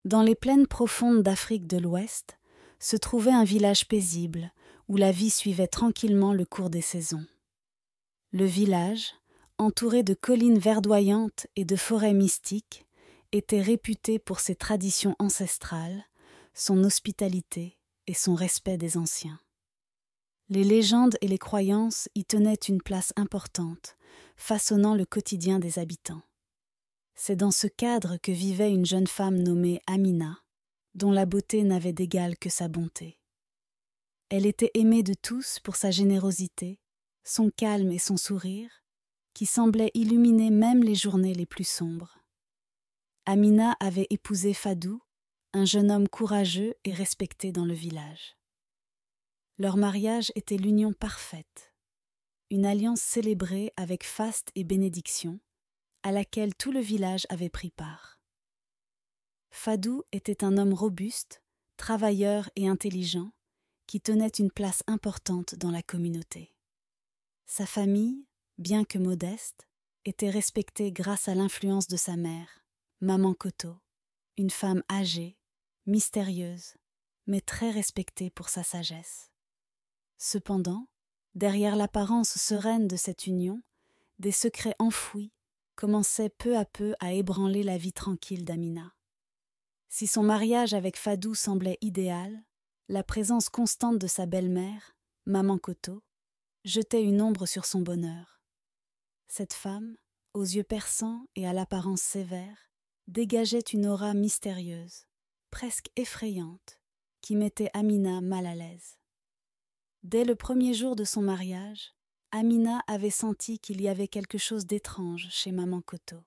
Dans les plaines profondes d'Afrique de l'Ouest se trouvait un village paisible où la vie suivait tranquillement le cours des saisons. Le village, entouré de collines verdoyantes et de forêts mystiques, était réputé pour ses traditions ancestrales, son hospitalité et son respect des anciens. Les légendes et les croyances y tenaient une place importante, façonnant le quotidien des habitants. C'est dans ce cadre que vivait une jeune femme nommée Amina, dont la beauté n'avait d'égal que sa bonté. Elle était aimée de tous pour sa générosité, son calme et son sourire, qui semblaient illuminer même les journées les plus sombres. Amina avait épousé Fadou, un jeune homme courageux et respecté dans le village. Leur mariage était l'union parfaite, une alliance célébrée avec faste et bénédiction, à laquelle tout le village avait pris part. Fadou était un homme robuste, travailleur et intelligent, qui tenait une place importante dans la communauté. Sa famille, bien que modeste, était respectée grâce à l'influence de sa mère, Maman Koto, une femme âgée, mystérieuse, mais très respectée pour sa sagesse. Cependant, derrière l'apparence sereine de cette union, des secrets enfouis commençaient peu à peu à ébranler la vie tranquille d'Amina. Si son mariage avec Fadou semblait idéal, la présence constante de sa belle-mère, Maman Koto, jetait une ombre sur son bonheur. Cette femme, aux yeux perçants et à l'apparence sévère, dégageait une aura mystérieuse, presque effrayante, qui mettait Amina mal à l'aise. Dès le premier jour de son mariage, Amina avait senti qu'il y avait quelque chose d'étrange chez Maman Koto.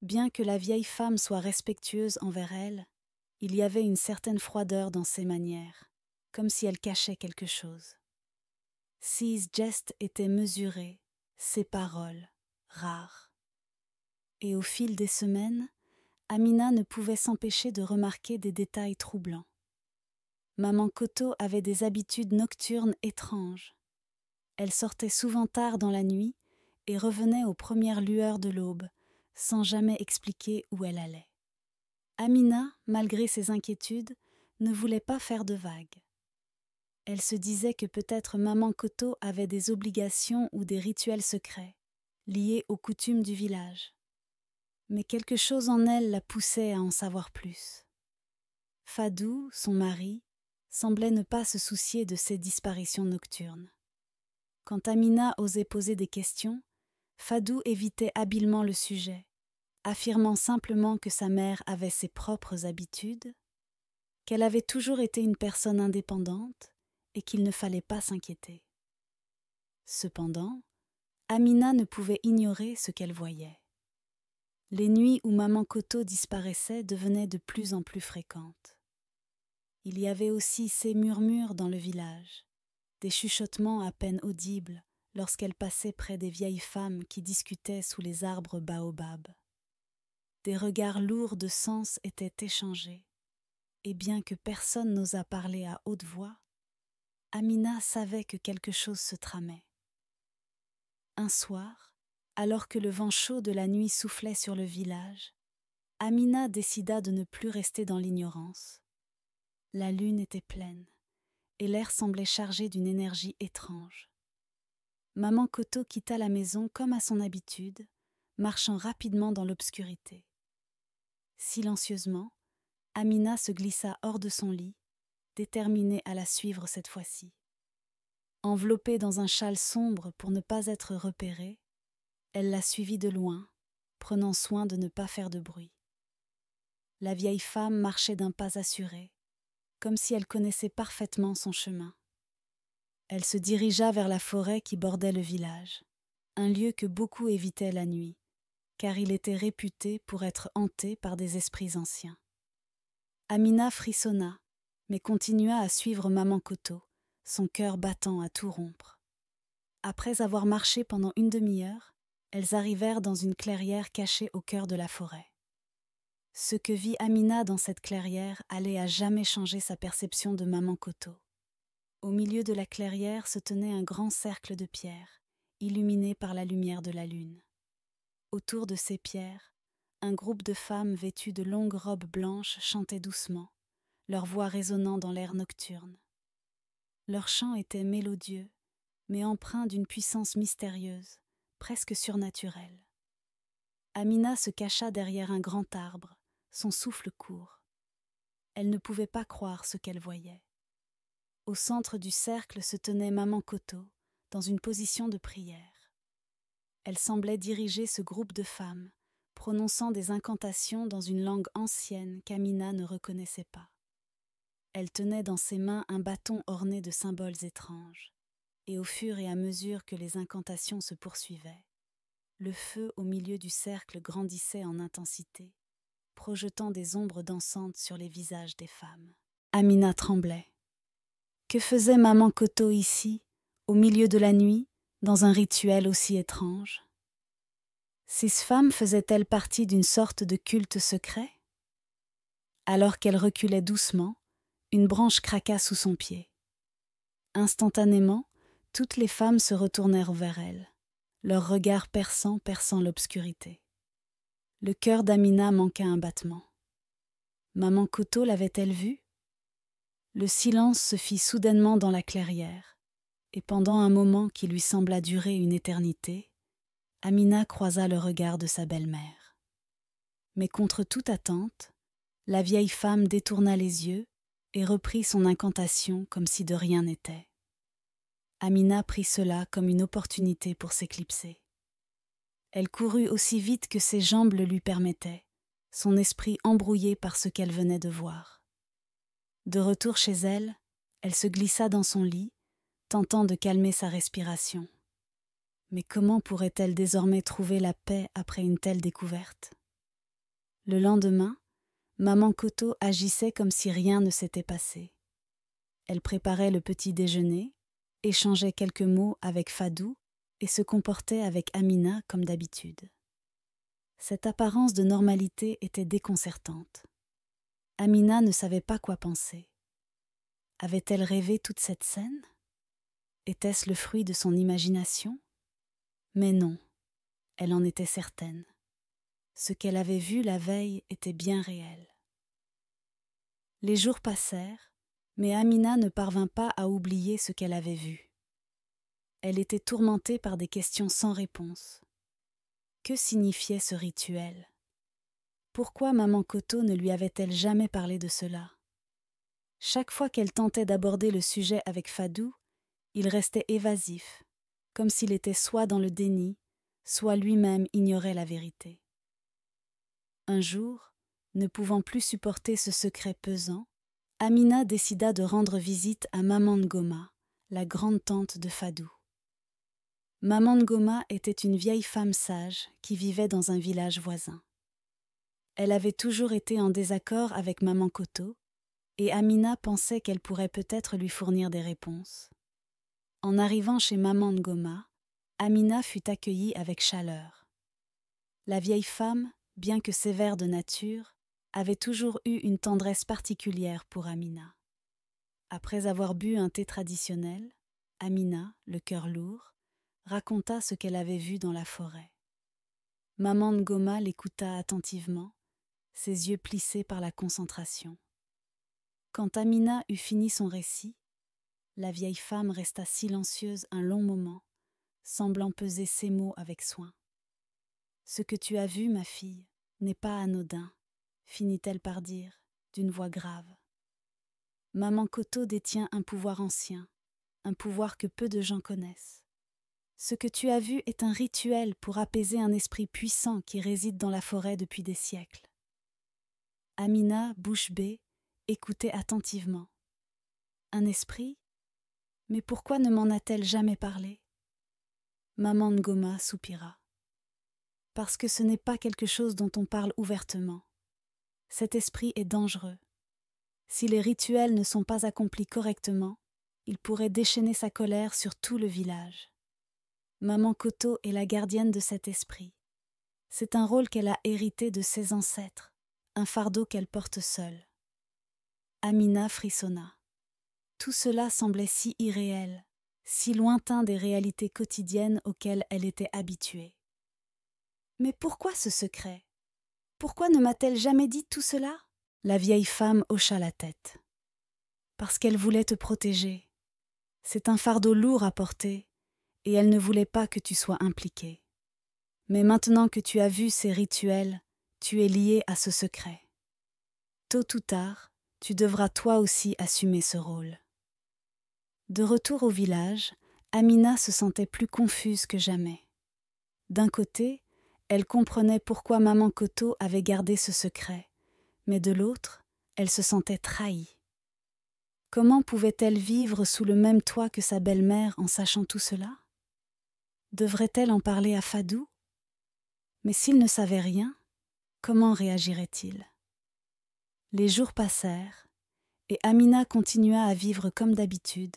Bien que la vieille femme soit respectueuse envers elle, il y avait une certaine froideur dans ses manières, comme si elle cachait quelque chose. Ses gestes étaient mesurés, ses paroles rares. Et au fil des semaines, Amina ne pouvait s'empêcher de remarquer des détails troublants. Maman Koto avait des habitudes nocturnes étranges. Elle sortait souvent tard dans la nuit et revenait aux premières lueurs de l'aube, sans jamais expliquer où elle allait. Amina, malgré ses inquiétudes, ne voulait pas faire de vagues. Elle se disait que peut-être Maman Koto avait des obligations ou des rituels secrets, liés aux coutumes du village. Mais quelque chose en elle la poussait à en savoir plus. Fadou, son mari, semblait ne pas se soucier de ces disparitions nocturnes. Quand Amina osait poser des questions, Fadou évitait habilement le sujet, affirmant simplement que sa mère avait ses propres habitudes, qu'elle avait toujours été une personne indépendante et qu'il ne fallait pas s'inquiéter. Cependant, Amina ne pouvait ignorer ce qu'elle voyait. Les nuits où Maman Koto disparaissait devenaient de plus en plus fréquentes. Il y avait aussi ces murmures dans le village, des chuchotements à peine audibles lorsqu'elle passait près des vieilles femmes qui discutaient sous les arbres baobabs. Des regards lourds de sens étaient échangés, et bien que personne n'osât parler à haute voix, Amina savait que quelque chose se tramait. Un soir, alors que le vent chaud de la nuit soufflait sur le village, Amina décida de ne plus rester dans l'ignorance. La lune était pleine, et l'air semblait chargé d'une énergie étrange. Maman Koto quitta la maison comme à son habitude, marchant rapidement dans l'obscurité. Silencieusement, Amina se glissa hors de son lit, déterminée à la suivre cette fois-ci. Enveloppée dans un châle sombre pour ne pas être repérée, elle la suivit de loin, prenant soin de ne pas faire de bruit. La vieille femme marchait d'un pas assuré, comme si elle connaissait parfaitement son chemin. Elle se dirigea vers la forêt qui bordait le village, un lieu que beaucoup évitaient la nuit, car il était réputé pour être hanté par des esprits anciens. Amina frissonna, mais continua à suivre Maman Koto, son cœur battant à tout rompre. Après avoir marché pendant une demi-heure, elles arrivèrent dans une clairière cachée au cœur de la forêt. Ce que vit Amina dans cette clairière allait à jamais changer sa perception de Maman Koto. Au milieu de la clairière se tenait un grand cercle de pierres, illuminé par la lumière de la lune. Autour de ces pierres, un groupe de femmes vêtues de longues robes blanches chantait doucement, leur voix résonnant dans l'air nocturne. Leur chant était mélodieux, mais empreint d'une puissance mystérieuse, presque surnaturelle. Amina se cacha derrière un grand arbre, son souffle court. Elle ne pouvait pas croire ce qu'elle voyait. Au centre du cercle se tenait Maman Koto, dans une position de prière. Elle semblait diriger ce groupe de femmes, prononçant des incantations dans une langue ancienne qu'Amina ne reconnaissait pas. Elle tenait dans ses mains un bâton orné de symboles étranges, et au fur et à mesure que les incantations se poursuivaient, le feu au milieu du cercle grandissait en intensité, projetant des ombres dansantes sur les visages des femmes. Amina tremblait. Que faisait Maman Koto ici, au milieu de la nuit, dans un rituel aussi étrange? Ces femmes faisaient-elles partie d'une sorte de culte secret? Alors qu'elle reculait doucement, une branche craqua sous son pied. Instantanément, toutes les femmes se retournèrent vers elle, leurs regards perçant l'obscurité. Le cœur d'Amina manqua un battement. Maman Koto l'avait-elle vue? Le silence se fit soudainement dans la clairière, et pendant un moment qui lui sembla durer une éternité, Amina croisa le regard de sa belle-mère. Mais contre toute attente, la vieille femme détourna les yeux et reprit son incantation comme si de rien n'était. Amina prit cela comme une opportunité pour s'éclipser. Elle courut aussi vite que ses jambes le lui permettaient, son esprit embrouillé par ce qu'elle venait de voir. De retour chez elle, elle se glissa dans son lit, tentant de calmer sa respiration. Mais comment pourrait-elle désormais trouver la paix après une telle découverte? Le lendemain, Maman Koto agissait comme si rien ne s'était passé. Elle préparait le petit déjeuner, échangeait quelques mots avec Fadou et se comportait avec Amina comme d'habitude. Cette apparence de normalité était déconcertante. Amina ne savait pas quoi penser. Avait-elle rêvé toute cette scène? Était-ce le fruit de son imagination? Mais non, elle en était certaine. Ce qu'elle avait vu la veille était bien réel. Les jours passèrent, mais Amina ne parvint pas à oublier ce qu'elle avait vu. Elle était tourmentée par des questions sans réponse. Que signifiait ce rituel? Pourquoi Maman Koto ne lui avait-elle jamais parlé de cela? Chaque fois qu'elle tentait d'aborder le sujet avec Fadou, il restait évasif, comme s'il était soit dans le déni, soit lui-même ignorait la vérité. Un jour, ne pouvant plus supporter ce secret pesant, Amina décida de rendre visite à Maman Ngoma, la grande-tante de Fadou. Maman Ngoma était une vieille femme sage qui vivait dans un village voisin. Elle avait toujours été en désaccord avec Maman Koto, et Amina pensait qu'elle pourrait peut-être lui fournir des réponses. En arrivant chez Maman Ngoma, Amina fut accueillie avec chaleur. La vieille femme, bien que sévère de nature, avait toujours eu une tendresse particulière pour Amina. Après avoir bu un thé traditionnel, Amina, le cœur lourd, raconta ce qu'elle avait vu dans la forêt. Maman Ngoma l'écouta attentivement, ses yeux plissés par la concentration. Quand Amina eut fini son récit, la vieille femme resta silencieuse un long moment, semblant peser ses mots avec soin. « Ce que tu as vu, ma fille, n'est pas anodin, » finit-elle par dire, d'une voix grave. Maman Koto détient un pouvoir ancien, un pouvoir que peu de gens connaissent. Ce que tu as vu est un rituel pour apaiser un esprit puissant qui réside dans la forêt depuis des siècles. Amina, bouche bée, écoutait attentivement. Un esprit? Mais pourquoi ne m'en a-t-elle jamais parlé? Maman Ngoma soupira. Parce que ce n'est pas quelque chose dont on parle ouvertement. Cet esprit est dangereux. Si les rituels ne sont pas accomplis correctement, il pourrait déchaîner sa colère sur tout le village. Maman Koto est la gardienne de cet esprit. C'est un rôle qu'elle a hérité de ses ancêtres, un fardeau qu'elle porte seule. Amina frissonna. Tout cela semblait si irréel, si lointain des réalités quotidiennes auxquelles elle était habituée. Mais pourquoi ce secret? Pourquoi ne m'a-t-elle jamais dit tout cela ? La vieille femme hocha la tête. Parce qu'elle voulait te protéger. C'est un fardeau lourd à porter, et elle ne voulait pas que tu sois impliqué. Mais maintenant que tu as vu ces rituels, tu es lié à ce secret. Tôt ou tard, tu devras toi aussi assumer ce rôle. De retour au village, Amina se sentait plus confuse que jamais. D'un côté, elle comprenait pourquoi maman Koto avait gardé ce secret, mais de l'autre, elle se sentait trahie. Comment pouvait-elle vivre sous le même toit que sa belle-mère en sachant tout cela ? Devrait-elle en parler à Fadou ? Mais s'il ne savait rien, comment réagirait-il ? Les jours passèrent, et Amina continua à vivre comme d'habitude,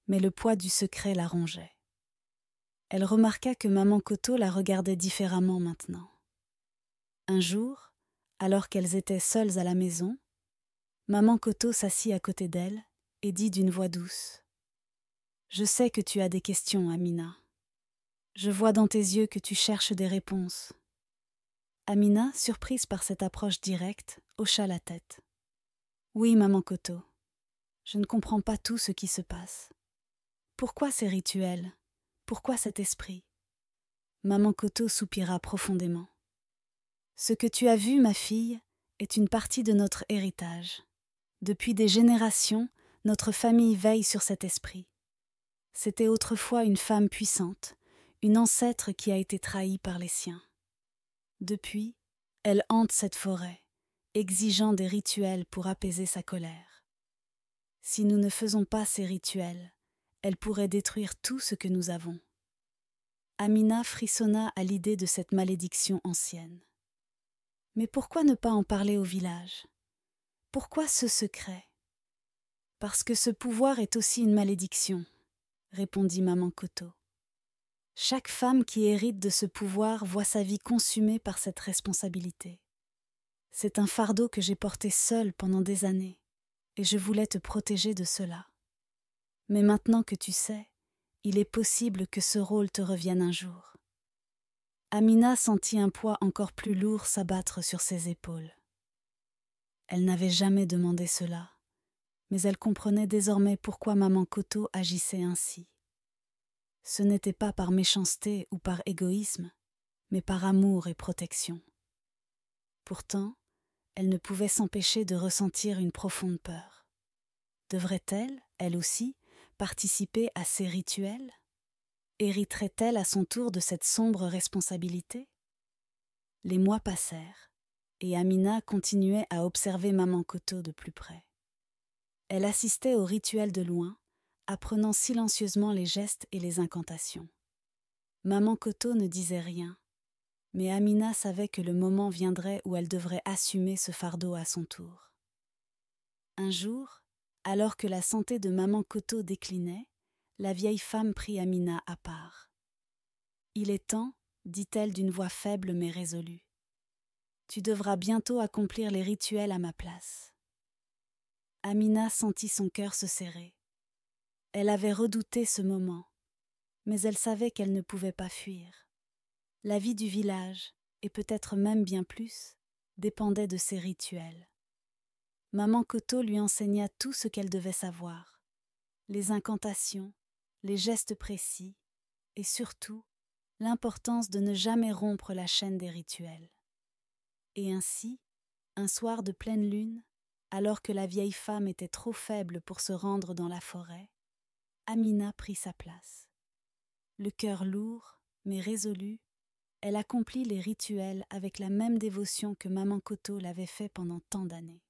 mais le poids du secret la rongeait. Elle remarqua que maman Koto la regardait différemment maintenant. Un jour, alors qu'elles étaient seules à la maison, maman Koto s'assit à côté d'elle et dit d'une voix douce : « Je sais que tu as des questions, Amina. Je vois dans tes yeux que tu cherches des réponses. » Amina, surprise par cette approche directe, hocha la tête. « Oui, maman Koto, je ne comprends pas tout ce qui se passe. Pourquoi ces rituels ? Pourquoi cet esprit ? » Maman Koto soupira profondément. « Ce que tu as vu, ma fille, est une partie de notre héritage. Depuis des générations, notre famille veille sur cet esprit. C'était autrefois une femme puissante, une ancêtre qui a été trahie par les siens. Depuis, elle hante cette forêt, exigeant des rituels pour apaiser sa colère. Si nous ne faisons pas ces rituels, elle pourrait détruire tout ce que nous avons. » Amina frissonna à l'idée de cette malédiction ancienne. Mais pourquoi ne pas en parler au village ? Pourquoi ce secret ? Parce que ce pouvoir est aussi une malédiction, répondit maman Koto. Chaque femme qui hérite de ce pouvoir voit sa vie consumée par cette responsabilité. C'est un fardeau que j'ai porté seule pendant des années, et je voulais te protéger de cela. Mais maintenant que tu sais, il est possible que ce rôle te revienne un jour. Amina sentit un poids encore plus lourd s'abattre sur ses épaules. Elle n'avait jamais demandé cela, mais elle comprenait désormais pourquoi maman Koto agissait ainsi. Ce n'était pas par méchanceté ou par égoïsme, mais par amour et protection. Pourtant, elle ne pouvait s'empêcher de ressentir une profonde peur. Devrait-elle, elle aussi, participer à ces rituels ? Hériterait-elle à son tour de cette sombre responsabilité ? Les mois passèrent, et Amina continuait à observer maman Koto de plus près. Elle assistait aux rituels de loin, apprenant silencieusement les gestes et les incantations. Maman Koto ne disait rien, mais Amina savait que le moment viendrait où elle devrait assumer ce fardeau à son tour. Un jour, alors que la santé de maman Koto déclinait, la vieille femme prit Amina à part. « Il est temps, dit-elle d'une voix faible mais résolue. Tu devras bientôt accomplir les rituels à ma place. » Amina sentit son cœur se serrer. Elle avait redouté ce moment, mais elle savait qu'elle ne pouvait pas fuir. La vie du village, et peut-être même bien plus, dépendait de ces rituels. Maman Koto lui enseigna tout ce qu'elle devait savoir, les incantations, les gestes précis, et surtout, l'importance de ne jamais rompre la chaîne des rituels. Et ainsi, un soir de pleine lune, alors que la vieille femme était trop faible pour se rendre dans la forêt, Amina prit sa place. Le cœur lourd, mais résolu, elle accomplit les rituels avec la même dévotion que maman Koto l'avait fait pendant tant d'années.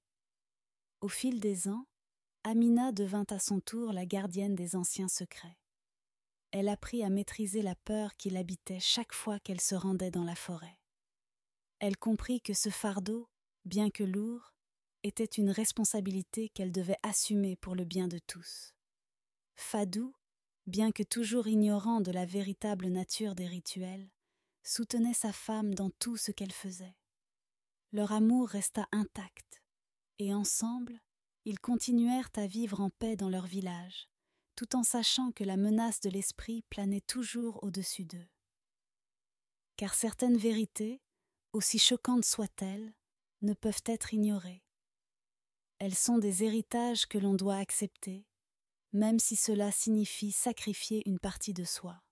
Au fil des ans, Amina devint à son tour la gardienne des anciens secrets. Elle apprit à maîtriser la peur qui l'habitait chaque fois qu'elle se rendait dans la forêt. Elle comprit que ce fardeau, bien que lourd, était une responsabilité qu'elle devait assumer pour le bien de tous. Fadou, bien que toujours ignorant de la véritable nature des rituels, soutenait sa femme dans tout ce qu'elle faisait. Leur amour resta intact, et ensemble, ils continuèrent à vivre en paix dans leur village, tout en sachant que la menace de l'esprit planait toujours au-dessus d'eux. Car certaines vérités, aussi choquantes soient-elles, ne peuvent être ignorées. Elles sont des héritages que l'on doit accepter, même si cela signifie sacrifier une partie de soi.